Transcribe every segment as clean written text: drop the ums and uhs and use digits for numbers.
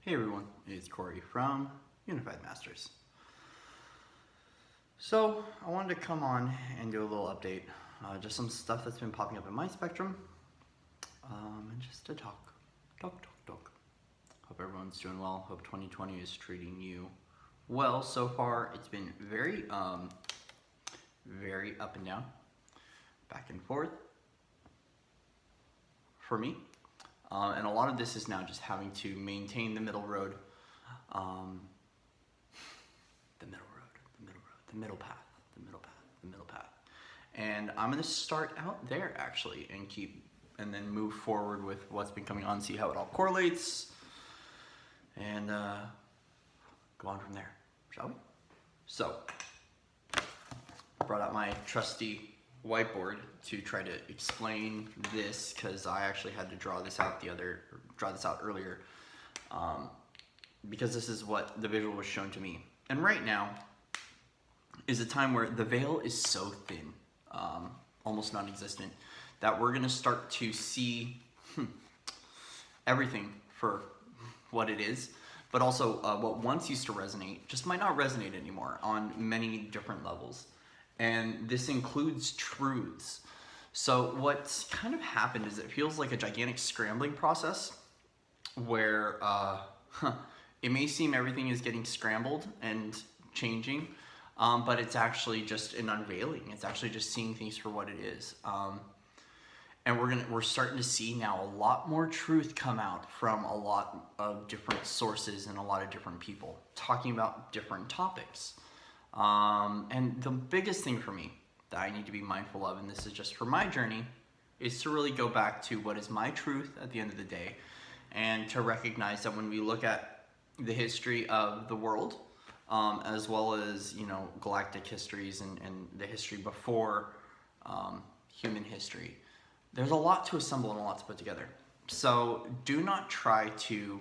Hey everyone, it's Corey from Unified Masters. So I wanted to come on and do a little update, just some stuff that's been popping up in my spectrum, and just to talk. Hope everyone's doing well. Hope 2020 is treating you well so far. It's been very up and down, back and forth for me. And a lot of this is now just having to maintain the middle road, the middle path. And I'm gonna start out there actually and then move forward with what's been coming on, see how it all correlates, and go on from there, shall we? So, brought out my trusty whiteboard to try to explain this because I actually had to draw this out earlier, because this is what the visual was shown to me. And right now is a time where the veil is so thin, almost non-existent, that we're gonna start to see everything for what it is, but also what once used to resonate just might not resonate anymore on many different levels. And this includes truths. So what's kind of happened is it feels like a gigantic scrambling process where it may seem everything is getting scrambled and changing, but it's actually just an unveiling. It's actually just seeing things for what it is. And we're starting to see now a lot more truth come out from a lot of different sources and a lot of different people talking about different topics. And the biggest thing for me that I need to be mindful of, and this is just for my journey, is to really go back to what is my truth at the end of the day, and to recognize that when we look at the history of the world, as well as, galactic histories and the history before human history, there's a lot to assemble and a lot to put together. So do not try to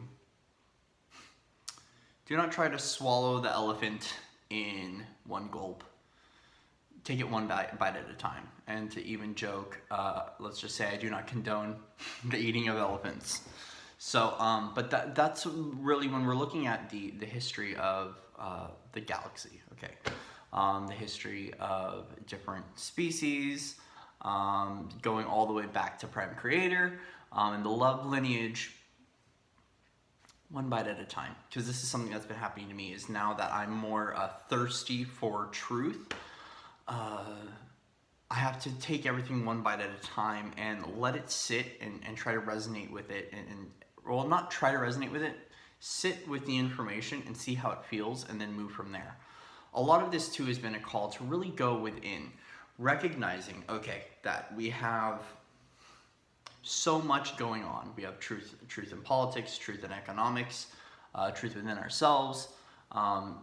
swallow the elephant in one gulp. Take it one bite at a time. And to even joke, let's just say I do not condone the eating of elephants. So, but that's really when we're looking at the history of the galaxy, okay? The history of different species, going all the way back to Prime Creator, and the love lineage, one bite at a time. Because this is something that's been happening to me, is now that I'm more thirsty for truth, I have to take everything one bite at a time and let it sit and try to resonate with it, well, not try to resonate with it, sit with the information and see how it feels and then move from there. A lot of this too has been a call to really go within, recognizing, okay, that we have so much going on. We have truth in politics, truth in economics, truth within ourselves,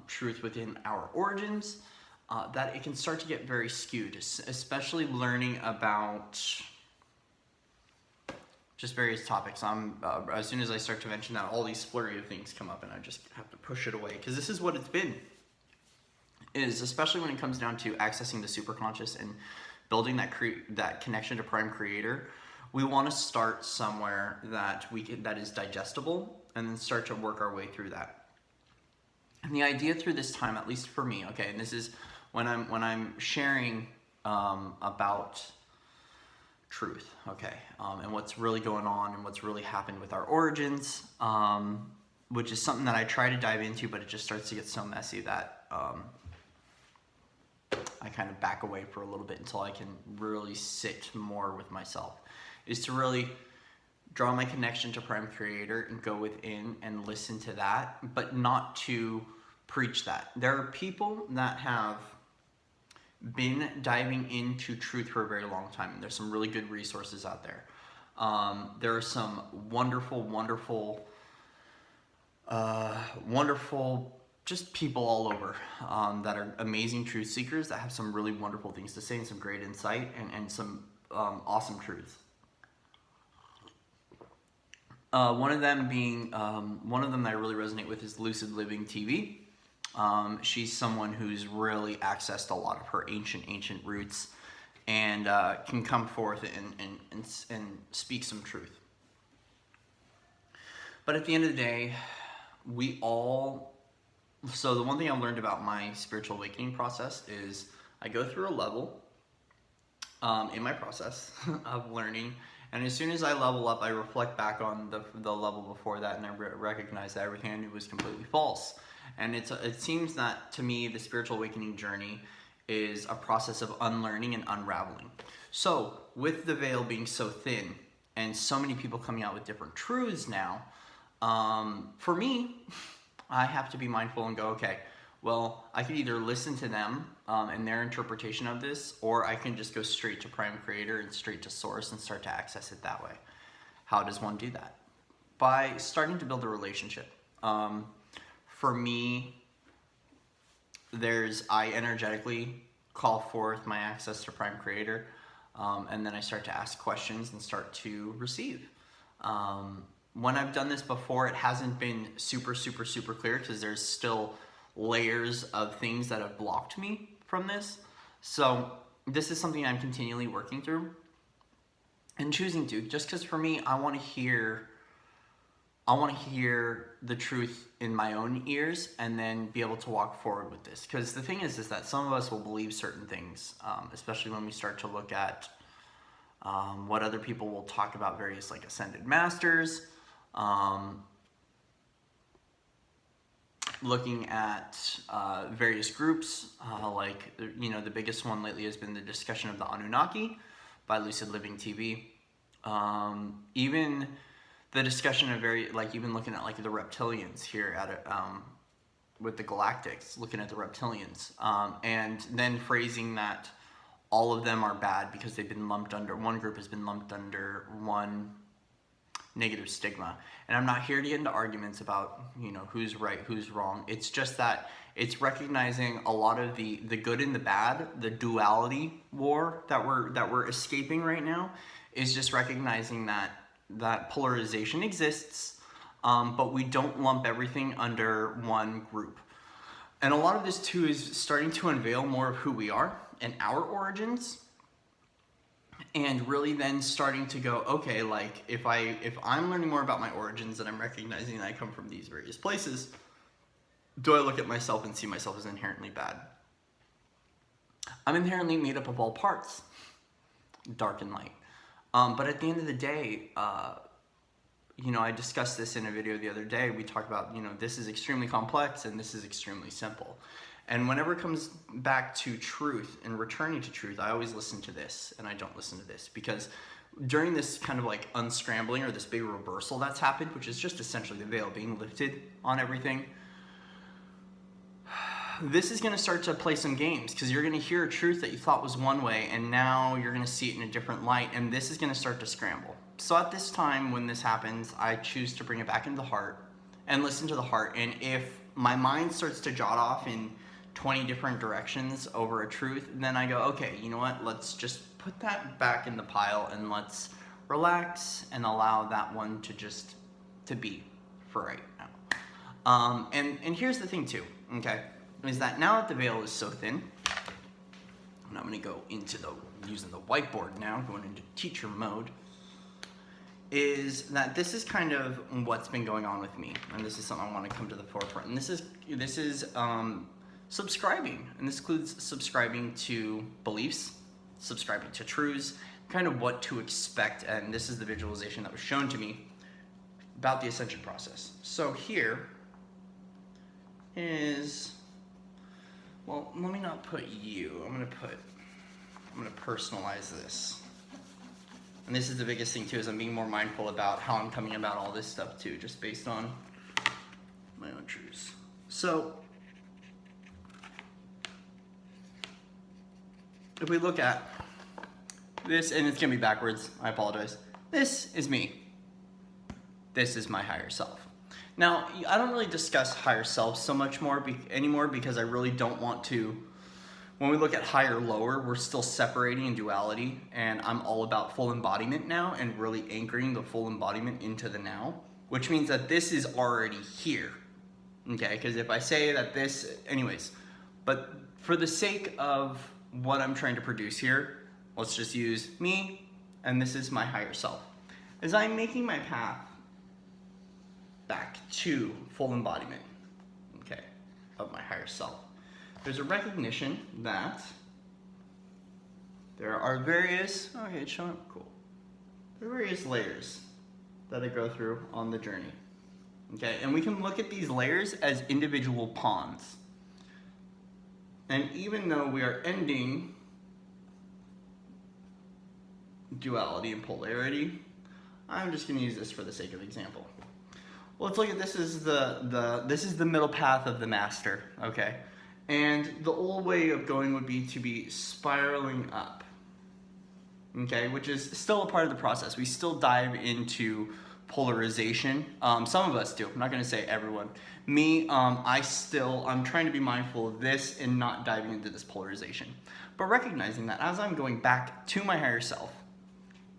truth within our origins, that it can start to get very skewed, especially learning about just various topics. As soon as I start to mention that, all these flurry of things come up and I just have to push it away, because this is what it's been, is especially when it comes down to accessing the superconscious and building that connection to Prime Creator. We want to start somewhere that is digestible, and then start to work our way through that. And the idea through this time, at least for me, okay, and this is when I'm sharing about truth, okay, and what's really going on and what's really happened with our origins, which is something that I try to dive into, but it just starts to get so messy that I kind of back away for a little bit until I can really sit more with myself, is to really draw my connection to Prime Creator and go within and listen to that, but not to preach that. There are people that have been diving into truth for a very long time, and there's some really good resources out there. There are some wonderful just people all over that are amazing truth seekers that have some really wonderful things to say and some great insight and some awesome truths. One of them that I really resonate with is Lucid Living TV. She's someone who's really accessed a lot of her ancient roots and can come forth and speak some truth. But at the end of the day, we all, so the one thing I've learned about my spiritual awakening process is I go through a level in my process of learning, and as soon as I level up, I reflect back on the level before that, and I recognize that everything I knew was completely false. And it seems that to me the spiritual awakening journey is a process of unlearning and unraveling. So with the veil being so thin and so many people coming out with different truths now, for me, I have to be mindful and go, okay, well, I can either listen to them and their interpretation of this, or I can just go straight to Prime Creator and straight to Source and start to access it that way. How does one do that? By starting to build a relationship. For me, I energetically call forth my access to Prime Creator, and then I start to ask questions and start to receive. When I've done this before, it hasn't been super clear because there's still layers of things that have blocked me from this. So this is something I'm continually working through and choosing to, just because for me, I want to hear the truth in my own ears and then be able to walk forward with this. Because the thing is that some of us will believe certain things, especially when we start to look at what other people will talk about, various like ascended masters, looking at various groups, like, you know, the biggest one lately has been the discussion of the Anunnaki by Lucid Living TV. Even the discussion of even looking at like the reptilians here at with the Galactics, looking at the reptilians, and then phrasing that all of them are bad because they've been lumped under, one group has been lumped under one negative stigma. And I'm not here to get into arguments about, you know, who's right, who's wrong. It's just that it's recognizing a lot of the good and the bad, the duality war that we're escaping right now, is just recognizing that polarization exists, but we don't lump everything under one group. And a lot of this too is starting to unveil more of who we are and our origins, and really then starting to go, okay, like if I'm learning more about my origins and I'm recognizing that I come from these various places, do I look at myself and see myself as inherently bad? I'm inherently made up of all parts, dark and light. But at the end of the day, you know, I discussed this in a video the other day. We talked about, you know, this is extremely complex and this is extremely simple. And whenever it comes back to truth and returning to truth, I always listen to this and I don't listen to this, because during this kind of like unscrambling or this big reversal that's happened, which is just essentially the veil being lifted on everything, this is going to start to play some games, because you're going to hear a truth that you thought was one way and now you're going to see it in a different light, and this is going to start to scramble. So at this time when this happens, I choose to bring it back into the heart and listen to the heart. And if my mind starts to jot off in 20 different directions over a truth, then I go, okay, you know what, let's just put that back in the pile and let's relax and allow that one to be for right now. And here's the thing too, okay, is that now that the veil is so thin, and I'm going to go into using the whiteboard now, going into teacher mode, is that this is kind of what's been going on with me, and this is something I want to come to the forefront. And this is subscribing, and this includes subscribing to beliefs, subscribing to truths, kind of what to expect. And this is the visualization that was shown to me about the ascension process. So here is, well, let me not put you. I'm gonna personalize this. And this is the biggest thing too, is I'm being more mindful about how I'm coming about all this stuff too, just based on my own truths. So if we look at this, and it's gonna be backwards, I apologize. This is me. This is my higher self. Now, I don't really discuss higher self so much anymore, because I really don't want to. When we look at higher, lower, we're still separating in duality, and I'm all about full embodiment now and really anchoring the full embodiment into the now, which means that this is already here, okay? Because if I say that this, anyways, but for the sake of what I'm trying to produce here, let's just use me, and this is my higher self. As I'm making my path back to full embodiment, okay, of my higher self. There's a recognition that there are various, okay, it's showing up, cool. There are various layers that I go through on the journey, okay? And we can look at these layers as individual pawns. And even though we are ending duality and polarity, I'm just going to use this for the sake of example. Well, let's look at this is this is the middle path of the master, okay? And the old way of going would be to be spiraling up, okay? Which is still a part of the process. We still dive into polarization. Some of us do. I'm not going to say everyone. Me, I'm trying to be mindful of this and not diving into this polarization. But recognizing that as I'm going back to my higher self,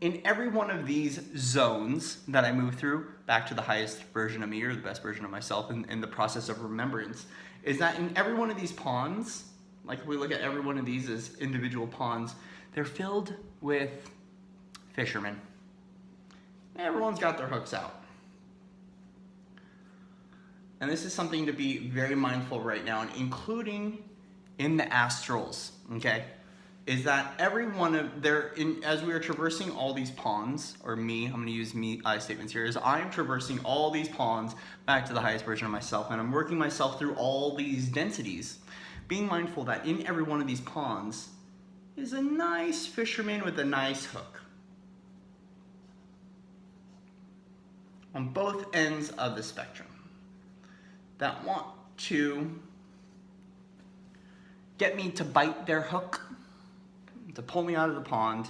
in every one of these zones that I move through, back to the highest version of me or the best version of myself in the process of remembrance, is that in every one of these pawns, like if we look at every one of these as individual pawns, they're filled with fishermen. Everyone's got their hooks out. And this is something to be very mindful right now, and including in the astrals, okay? Is that every one of as we are traversing all these pawns, or me, I'm going to use me, I statements here, is I am traversing all these pawns back to the highest version of myself, and I'm working myself through all these densities, being mindful that in every one of these pawns is a nice fisherman with a nice hook. On both ends of the spectrum that want to get me to bite their hook, to pull me out of the pond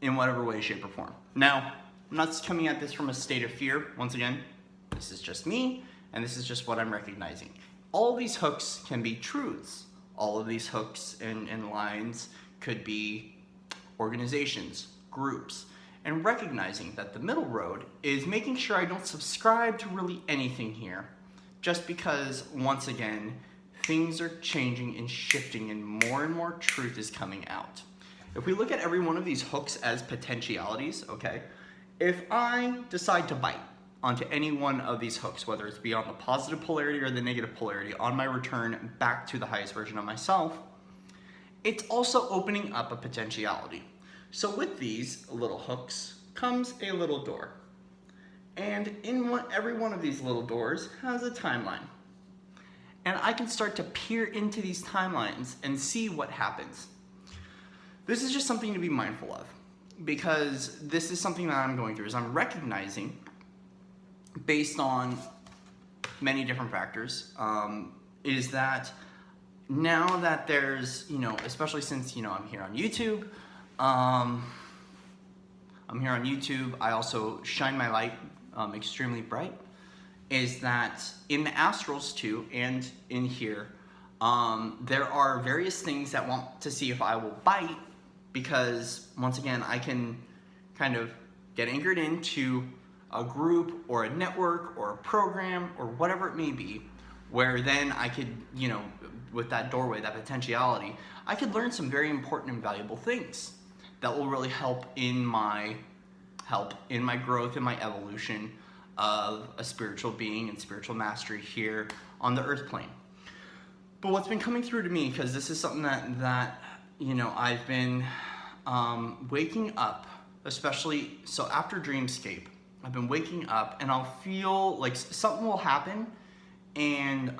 in whatever way, shape, or form. Now, I'm not coming at this from a state of fear. Once again, this is just me, and this is just what I'm recognizing. All these hooks can be truths. All of these hooks and lines could be organizations, groups, and recognizing that the middle road is making sure I don't subscribe to really anything here, just because, once again, things are changing and shifting and more truth is coming out. If we look at every one of these hooks as potentialities, okay, if I decide to bite onto any one of these hooks, whether it's beyond the positive polarity or the negative polarity, on my return back to the highest version of myself, it's also opening up a potentiality. So with these little hooks comes a little door. And every one of these little doors has a timeline. And I can start to peer into these timelines and see what happens. This is just something to be mindful of, because this is something that I'm going through, is I'm recognizing, based on many different factors, is that now that there's, especially since, I'm here on YouTube, I also shine my light extremely bright, is that in the astrals too, and in here, there are various things that want to see if I will bite, because once again, I can kind of get anchored into a group or a network or a program or whatever it may be, where then I could, with that doorway, that potentiality, I could learn some very important and valuable things that will really help in my growth and my evolution of a spiritual being and spiritual mastery here on the earth plane. But what's been coming through to me, because this is something that I've been waking up, especially so after Dreamscape, I've been waking up and I'll feel like something will happen, and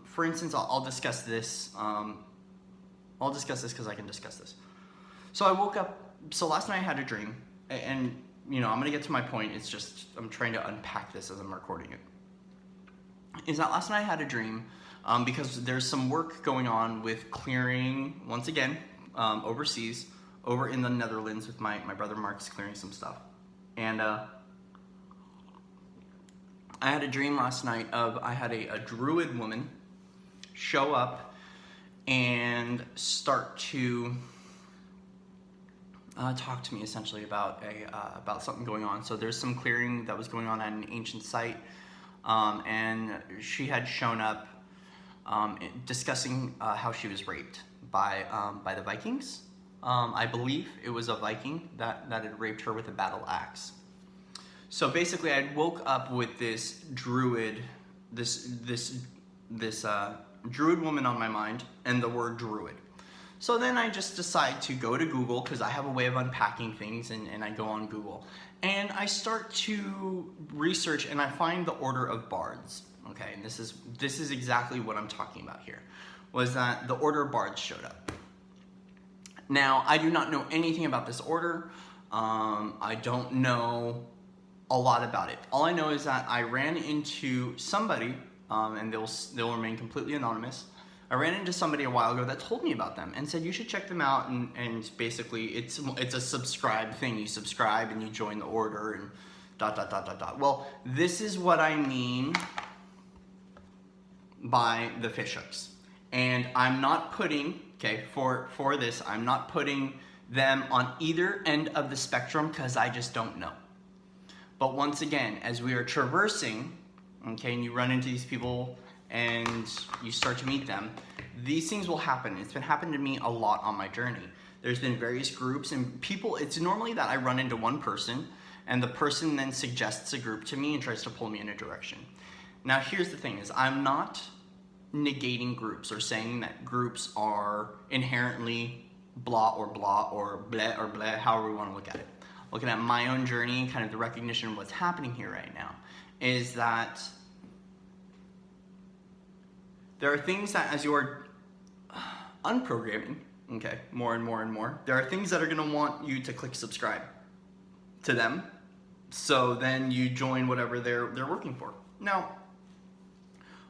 for instance, I'll discuss this. I'll discuss this because I can discuss this. So I woke up. So last night I had a dream, and I'm gonna get to my point. It's just I'm trying to unpack this as I'm recording it. Is that last night I had a dream because there's some work going on with clearing, once again, overseas, over in the Netherlands with my brother Mark's clearing some stuff. And I had a dream last night of I had a druid woman show up and start to talk to me essentially about something going on. So there's some clearing that was going on at an ancient site, and she had shown up discussing how she was raped by the Vikings. I believe it was a Viking that had raped her with a battle axe. So basically, I woke up with this druid, this druid woman on my mind, and the word druid. So then I just decide to go to Google, because I have a way of unpacking things, and I go on Google. And I start to research, and I find the Order of Bards. Okay, and this is exactly what I'm talking about here, was that the Order of Bards showed up. Now, I do not know anything about this order. I don't know a lot about it. All I know is that I ran into somebody, and they'll remain completely anonymous. I ran into somebody a while ago that told me about them and said you should check them out, and basically it's a subscribe thing. You subscribe and you join the order and ... Well, this is what I mean by the fishhooks. And I'm not putting, okay, for this, I'm not putting them on either end of the spectrum because I just don't know. But once again, as we are traversing, okay, and you run into these people and you start to meet them, these things will happen. It's been happening to me a lot on my journey. There's been various groups and people. It's normally that I run into one person and the person then suggests a group to me and tries to pull me in a direction. Now here's the thing is I'm not negating groups or saying that groups are inherently blah or bleh, however we want to look at it. Looking at my own journey, kind of the recognition of what's happening here right now, is that there are things that as you're unprogramming, okay, more and more, there are things that are gonna want you to click subscribe to them, so then you join whatever they're working for. Now,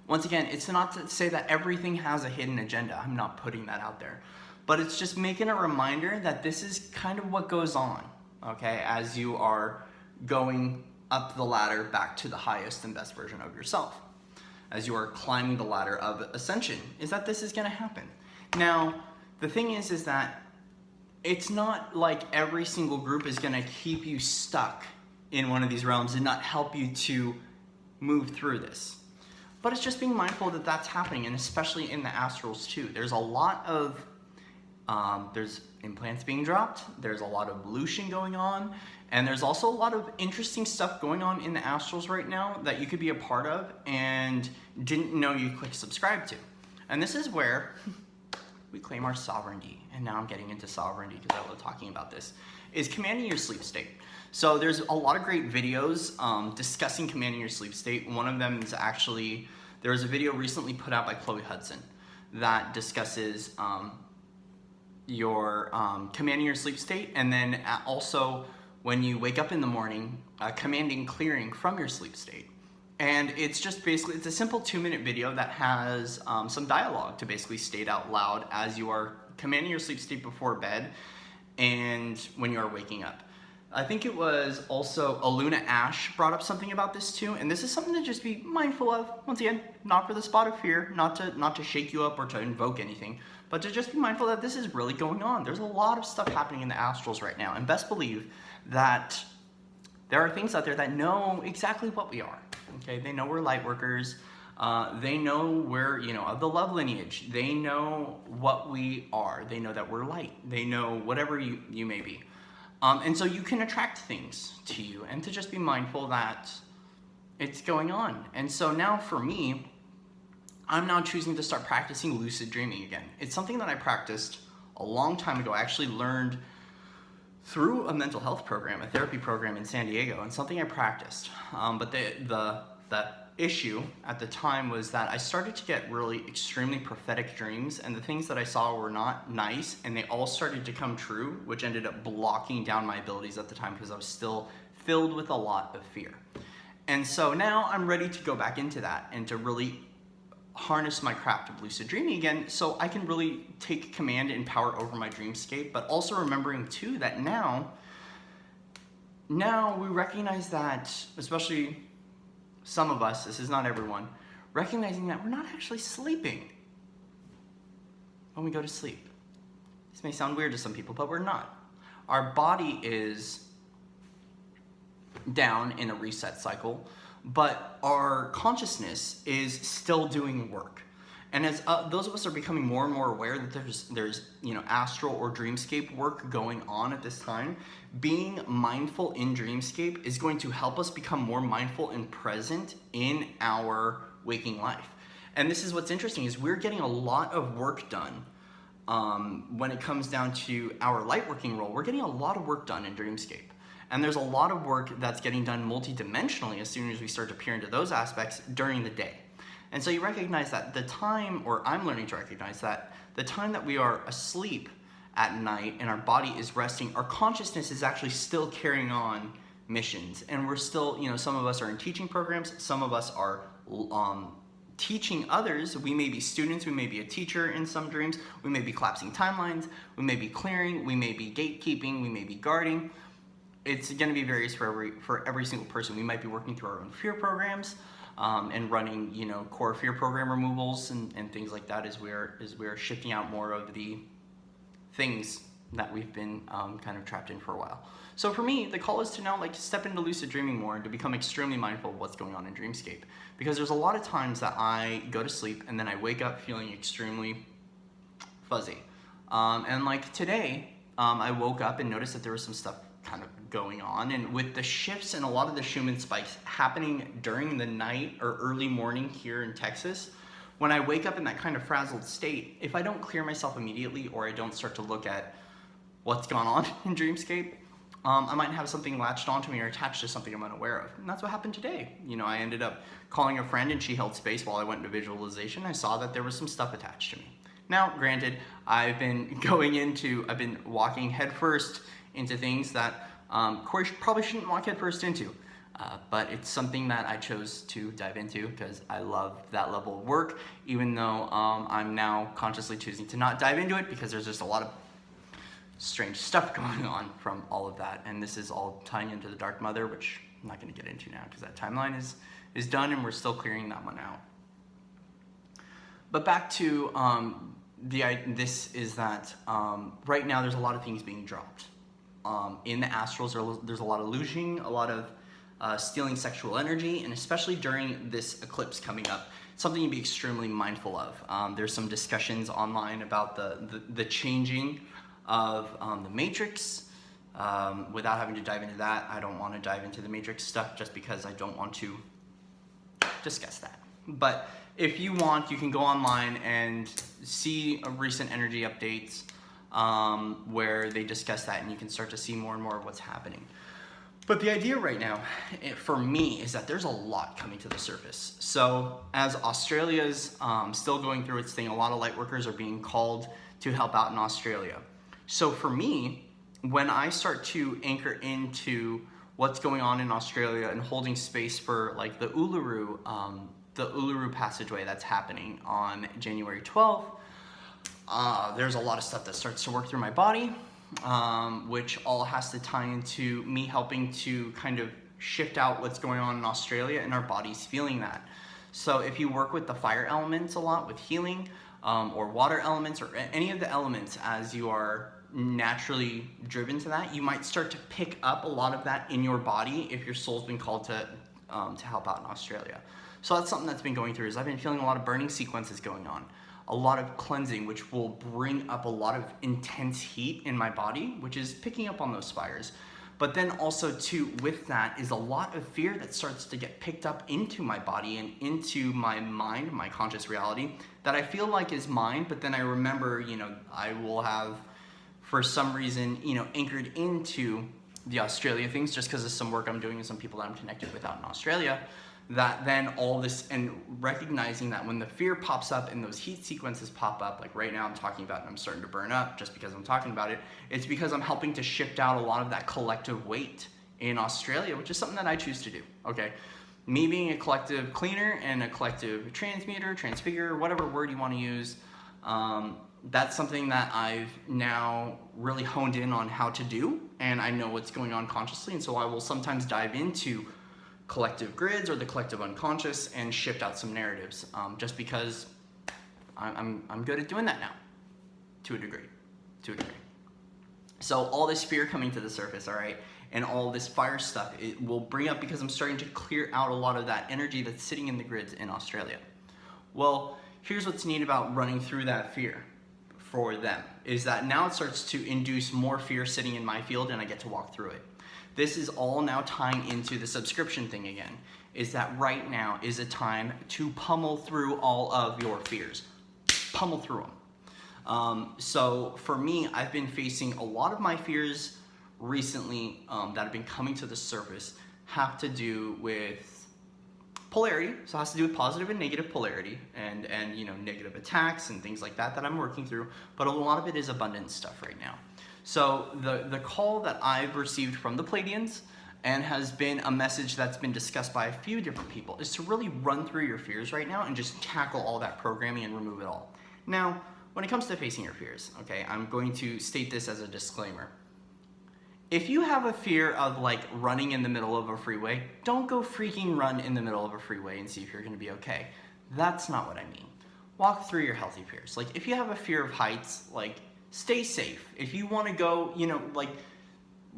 once again, it's not to say that everything has a hidden agenda. I'm not putting that out there. But it's just making a reminder that this is kind of what goes on, okay, as you are going up the ladder back to the highest and best version of yourself. As you are climbing the ladder of ascension, is that this is gonna happen. Now, the thing is that it's not like every single group is gonna keep you stuck in one of these realms and not help you to move through this. But it's just being mindful that that's happening, and especially in the astrals too. There's a lot of, there's implants being dropped, there's a lot of evolution going on, and there's also a lot of interesting stuff going on in the astrals right now that you could be a part of and didn't know you clicked subscribe to. And this is where we claim our sovereignty, and now I'm getting into sovereignty because I love talking about this, is commanding your sleep state. So there's a lot of great videos discussing commanding your sleep state. One of them is actually, there was a video recently put out by Chloe Hudson that discusses your commanding your sleep state, and then also when you wake up in the morning, commanding clearing from your sleep state. And it's just basically, it's a simple 2-minute video that has some dialogue to basically state out loud as you are commanding your sleep state before bed and when you are waking up. I think it was also Aluna Ash brought up something about this too, and this is something to just be mindful of. Once again, not for the spot of fear, not to shake you up or to invoke anything, but to just be mindful that this is really going on. There's a lot of stuff happening in the astrals right now, and best believe that there are things out there that know exactly what we are. Okay, they know we're light workers. They know we're, of the love lineage. They know what we are. They know that we're light. They know whatever you may be. And so you can attract things to you, and to just be mindful that it's going on. And so now for me, I'm now choosing to start practicing lucid dreaming again. It's something that I practiced a long time ago. I actually learned through a mental health program, a therapy program in San Diego, and something I practiced. But the issue at the time was that I started to get really extremely prophetic dreams, and the things that I saw were not nice, and they all started to come true, which ended up blocking down my abilities at the time because I was still filled with a lot of fear. And so now I'm ready to go back into that and to really harness my craft of lucid dreaming again, so I can really take command and power over my dreamscape, but also remembering too that now we recognize that, especially some of us, this is not everyone, recognizing that we're not actually sleeping when we go to sleep. This may sound weird to some people, but we're not. Our body is down in a reset cycle, but our consciousness is still doing work. And as those of us are becoming more and more aware that there's astral or dreamscape work going on at this time, being mindful in dreamscape is going to help us become more mindful and present in our waking life. And this is what's interesting, is we're getting a lot of work done when it comes down to our light working role. We're getting a lot of work done in dreamscape. And there's a lot of work that's getting done multidimensionally as soon as we start to peer into those aspects during the day. And so you recognize that the time, or I'm learning to recognize that the time that we are asleep at night and our body is resting, our consciousness is actually still carrying on missions. And we're still, some of us are in teaching programs, some of us are teaching others. We may be students, we may be a teacher in some dreams, we may be collapsing timelines, we may be clearing, we may be gatekeeping, we may be guarding. It's going to be various for every single person. We might be working through our own fear programs and running, core fear program removals and things like that as we're shifting out more of the things that we've been kind of trapped in for a while. So for me, the call is to now step into lucid dreaming more and to become extremely mindful of what's going on in dreamscape. Because there's a lot of times that I go to sleep and then I wake up feeling extremely fuzzy. And like today, I woke up and noticed that there was some stuff kind of going on, and with the shifts and a lot of the Schumann spikes happening during the night or early morning here in Texas, when I wake up in that kind of frazzled state, if I don't clear myself immediately or I don't start to look at what's gone on in dreamscape, I might have something latched onto me or attached to something I'm unaware of. And that's what happened today. I ended up calling a friend and she held space while I went into visualization. I saw that there was some stuff attached to me. Now, granted, I've been walking headfirst into things that Corey probably shouldn't walk headfirst into. But it's something that I chose to dive into because I love that level of work, even though I'm now consciously choosing to not dive into it because there's just a lot of strange stuff going on from all of that. And this is all tying into the Dark Mother, which I'm not going to get into now because that timeline is done and we're still clearing that one out. But back to this is that right now there's a lot of things being dropped. In the astrals, there's a lot of looting, a lot of stealing sexual energy, and especially during this eclipse coming up, something to be extremely mindful of. There's some discussions online about the changing of the Matrix. Without having to dive into that, I don't want to dive into the Matrix stuff just because I don't want to discuss that. But if you want, you can go online and see recent energy updates where they discuss that, and you can start to see more and more of what's happening. But the idea right now, for me, is that there's a lot coming to the surface. So as Australia's still going through its thing, a lot of light workers are being called to help out in Australia. So for me, when I start to anchor into what's going on in Australia and holding space for like the Uluru passageway that's happening on January 12th, there's a lot of stuff that starts to work through my body, which all has to tie into me helping to kind of shift out what's going on in Australia and our bodies feeling that. So if you work with the fire elements a lot with healing, or water elements, or any of the elements as you are naturally driven to that, you might start to pick up a lot of that in your body if your soul's been called to help out in Australia. So that's something that's been going through, is I've been feeling a lot of burning sequences going on, a lot of cleansing, which will bring up a lot of intense heat in my body, which is picking up on those fires. But then also too, with that is a lot of fear that starts to get picked up into my body and into my mind, my conscious reality, that I feel like is mine, but then I remember, I will have, for some reason, anchored into the Australia things just because of some work I'm doing with some people that I'm connected with out in Australia, that then all this, and recognizing that when the fear pops up and those heat sequences pop up, like right now I'm talking about and I'm starting to burn up just because I'm talking about it, it's because I'm helping to shift out a lot of that collective weight in Australia, which is something that I choose to do, okay? Me being a collective cleaner and a collective transmuter, transfigure, whatever word you want to use, that's something that I've now really honed in on how to do, and I know what's going on consciously, and so I will sometimes dive into collective grids or the collective unconscious and shift out some narratives, just because I'm good at doing that now, to a degree. So all this fear coming to the surface, all right, and all this fire stuff, it will bring up because I'm starting to clear out a lot of that energy that's sitting in the grids in Australia. Well, Here's what's neat about running through that fear for them, is that now it starts to induce more fear sitting in my field, and I get to walk through it. This is all now tying into the subscription thing again, is that right now is a time to pummel through all of your fears. Pummel through them. So for me, I've been facing a lot of my fears recently that have been coming to the surface have to do with polarity. So it has to do with positive and negative polarity, and negative attacks and things like that I'm working through. But a lot of it is abundance stuff right now. So the call that I've received from the Pleiadians, and has been a message that's been discussed by a few different people, is to really run through your fears right now and just tackle all that programming and remove it all. Now, when it comes to facing your fears, okay, I'm going to state this as a disclaimer. If you have a fear of like running in the middle of a freeway, don't go freaking run in the middle of a freeway and see if you're gonna be okay. That's not what I mean. Walk through your healthy fears. Like if you have a fear of heights, like stay safe. If you wanna go,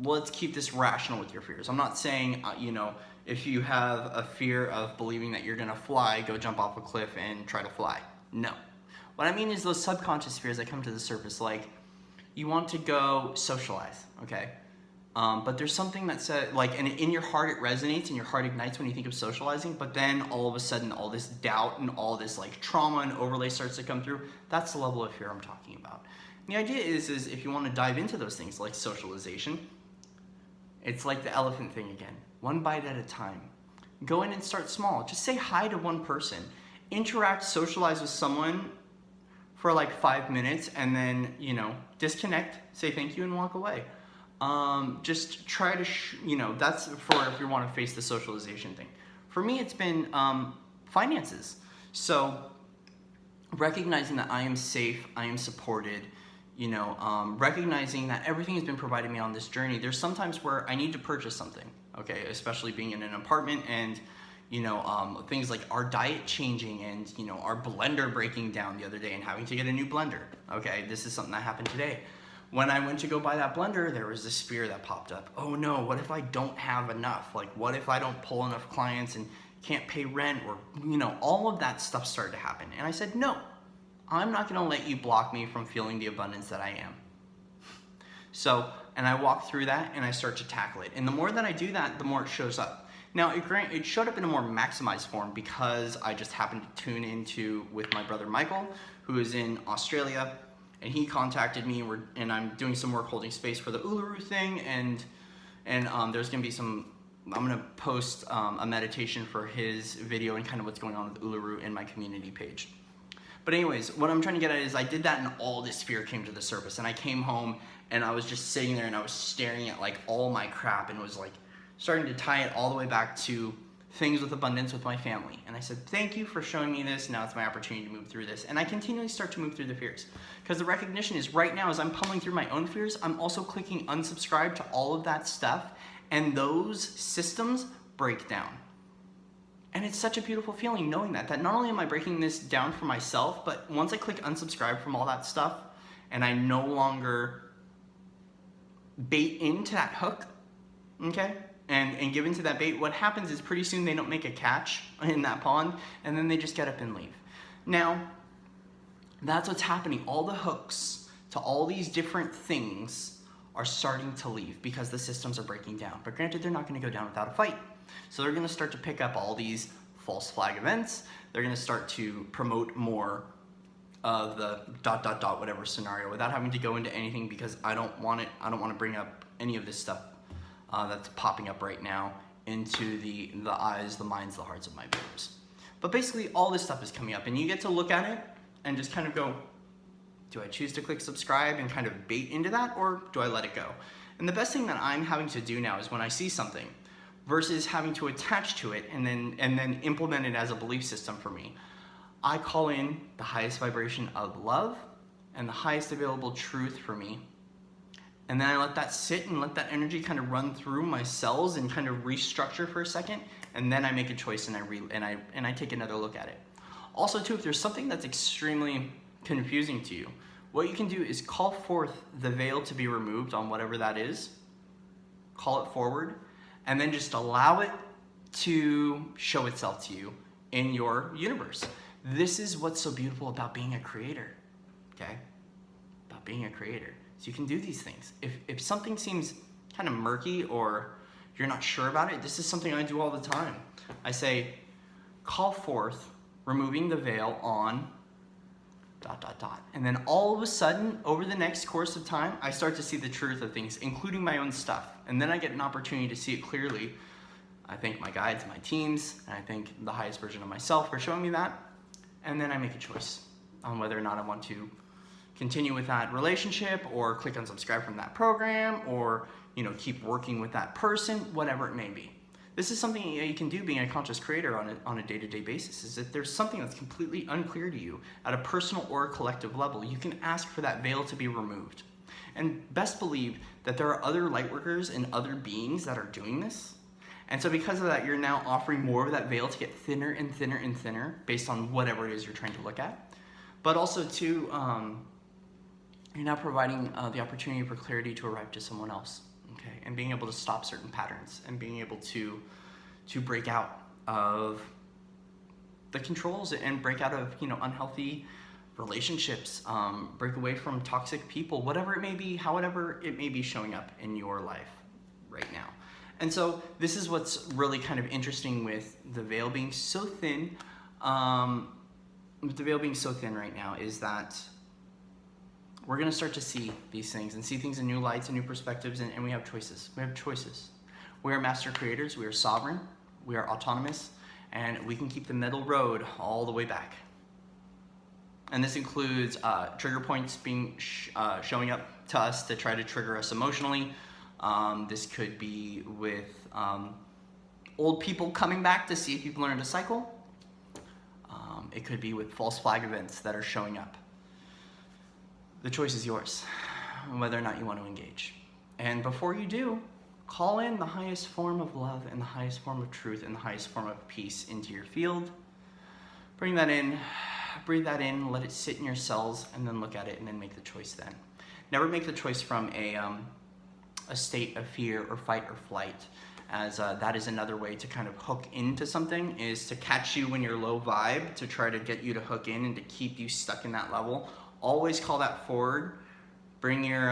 let's keep this rational with your fears. I'm not saying, if you have a fear of believing that you're gonna fly, go jump off a cliff and try to fly. No. What I mean is those subconscious fears that come to the surface, like you want to go socialize, okay? But there's something that said, and in your heart it resonates and your heart ignites when you think of socializing, but then all of a sudden all this doubt and all this trauma and overlay starts to come through. That's the level of fear I'm talking about. And the idea is if you want to dive into those things like socialization, it's like the elephant thing again. One bite at a time. Go in and start small. Just say hi to one person. Interact, socialize with someone for 5 minutes, and then, disconnect, say thank you, and walk away. Just try to, that's for if you want to face the socialization thing. For me, it's been finances. So recognizing that I am safe, I am supported, recognizing that everything has been provided me on this journey. There's sometimes where I need to purchase something, okay, especially being in an apartment and, things like our diet changing and, our blender breaking down the other day and having to get a new blender, okay? This is something that happened today. When I went to go buy that blender, there was this fear that popped up. Oh no, what if I don't have enough? What if I don't pull enough clients and can't pay rent, or, all of that stuff started to happen. And I said, no, I'm not gonna let you block me from feeling the abundance that I am. So, and I walk through that and I start to tackle it. And the more that I do that, the more it shows up. Now, it showed up in a more maximized form because I just happened to tune into with my brother Michael, who is in Australia. And he contacted me, and I'm doing some work holding space for the Uluru thing, and there's gonna be I'm gonna post a meditation for his video and kind of what's going on with Uluru in my community page. But anyways, what I'm trying to get at is I did that and all this fear came to the surface, and I came home and I was just sitting there and I was staring at all my crap and was starting to tie it all the way back to things with abundance with my family. And I said, thank you for showing me this. Now it's my opportunity to move through this. And I continually start to move through the fears. Because the recognition is right now, as I'm pummeling through my own fears, I'm also clicking unsubscribe to all of that stuff. And those systems break down. And it's such a beautiful feeling knowing that not only am I breaking this down for myself, but once I click unsubscribe from all that stuff, and I no longer bait into that hook, okay? And give into that bait, what happens is pretty soon they don't make a catch in that pond, and then they just get up and leave. Now, that's what's happening. All the hooks to all these different things are starting to leave because the systems are breaking down. But granted, they're not going to go down without a fight. So they're going to start to pick up all these false flag events. They're going to start to promote more of the ... whatever scenario without having to go into anything, because I don't want to bring up any of this stuff that's popping up right now into the eyes, the minds, the hearts of my viewers. But basically all this stuff is coming up, and you get to look at it and just kind of go, do I choose to click subscribe and kind of bait into that, or do I let it go? And the best thing that I'm having to do now is when I see something, versus having to attach to it and then implement it as a belief system for me, I call in the highest vibration of love and the highest available truth for me. And then I let that sit and let that energy kind of run through my cells and kind of restructure for a second. And then I make a choice and I take another look at it. Also too, if there's something that's extremely confusing to you, what you can do is call forth the veil to be removed on whatever that is. Call it forward, and then just allow it to show itself to you in your universe. This is what's so beautiful about being a creator, okay? About being a creator. So you can do these things. If something seems kind of murky or you're not sure about it, this is something I do all the time. I say, call forth, removing the veil on ... And then all of a sudden, over the next course of time, I start to see the truth of things, including my own stuff. And then I get an opportunity to see it clearly. I thank my guides, my teams, and I thank the highest version of myself for showing me that. And then I make a choice on whether or not I want to continue with that relationship or click unsubscribe from that program or, keep working with that person, whatever it may be. This is something you can do being a conscious creator on a day-to-day basis, is if there's something that's completely unclear to you at a personal or a collective level, you can ask for that veil to be removed. And best believe that there are other light workers and other beings that are doing this. And so because of that, you're now offering more of that veil to get thinner and thinner and thinner based on whatever it is you're trying to look at. But also too, you're now providing the opportunity for clarity to arrive to someone else. Okay, and being able to stop certain patterns and being able to break out of the controls and break out of unhealthy relationships, break away from toxic people, whatever it may be, however it may be showing up in your life right now. And so this is what's really kind of interesting with the veil being so thin. With the veil being so thin right now is that we're going to start to see these things and see things in new lights and new perspectives, and we have choices. We have choices. We are master creators. We are sovereign. We are autonomous, and we can keep the middle road all the way back. And this includes trigger points being showing up to us to try to trigger us emotionally. This could be with old people coming back to see if you've learned a cycle. It could be with false flag events that are showing up. The choice is yours, whether or not you want to engage. And before you do, call in the highest form of love and the highest form of truth and the highest form of peace into your field. Bring that in, breathe that in, let it sit in your cells, and then look at it and then make the choice then. Never make the choice from a state of fear or fight or flight, as that is another way to kind of hook into something, is to catch you when you're low vibe, to try to get you to hook in and to keep you stuck in that level. Always call that forward. Bring your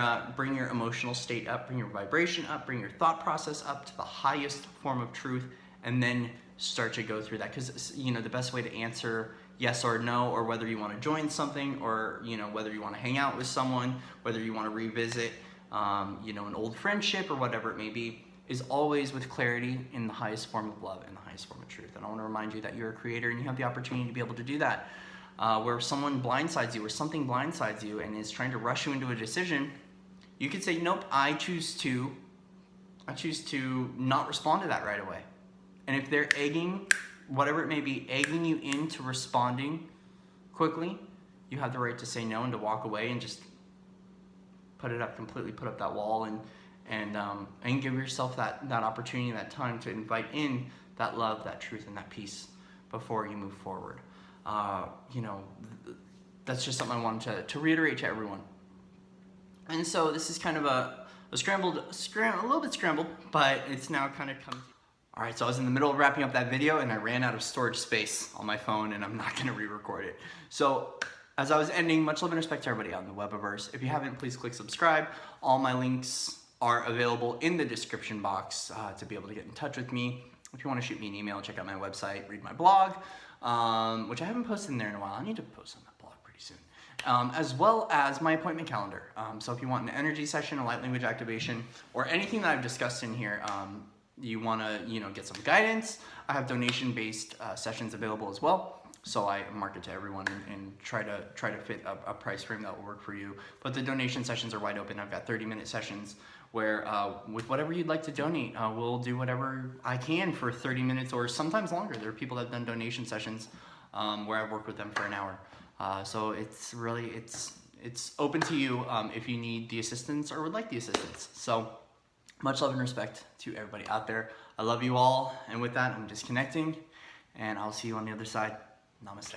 emotional state up, bring your vibration up, bring your thought process up to the highest form of truth, and then start to go through that. Because the best way to answer yes or no, or whether you want to join something, or whether you want to hang out with someone, whether you want to revisit an old friendship or whatever it may be, is always with clarity in the highest form of love and the highest form of truth. And I want to remind you that you're a creator and you have the opportunity to be able to do that. Where someone blindsides you or something blindsides you and is trying to rush you into a decision, you could say, nope, I choose to not respond to that right away. And if they're egging, whatever it may be, egging you into responding quickly, you have the right to say no and to walk away and just put it up completely, put up that wall and give yourself that opportunity, that time to invite in that love, that truth, and that peace before you move forward. That's just something I wanted to reiterate to everyone. And so this is kind of a little bit scrambled, but it's now kind of come. All right, so I was in the middle of wrapping up that video and I ran out of storage space on my phone and I'm not going to re-record it. So as I was ending, much love and respect to everybody out in the Webiverse. If you haven't, please click subscribe. All my links are available in the description box to be able to get in touch with me. If you want to shoot me an email, check out my website, read my blog, which I haven't posted in there in a while. I need to post on that blog pretty soon. As well as my appointment calendar. So if you want an energy session, a light language activation, or anything that I've discussed in here, you want to get some guidance, I have donation-based sessions available as well. So I market to everyone and try to fit a price frame that will work for you. But the donation sessions are wide open. I've got 30-minute sessions where with whatever you'd like to donate, we'll do whatever I can for 30 minutes or sometimes longer. There are people that have done donation sessions where I've worked with them for an hour. So it's really, it's open to you if you need the assistance or would like the assistance. So much love and respect to everybody out there. I love you all. And with that, I'm disconnecting and I'll see you on the other side. Namaste.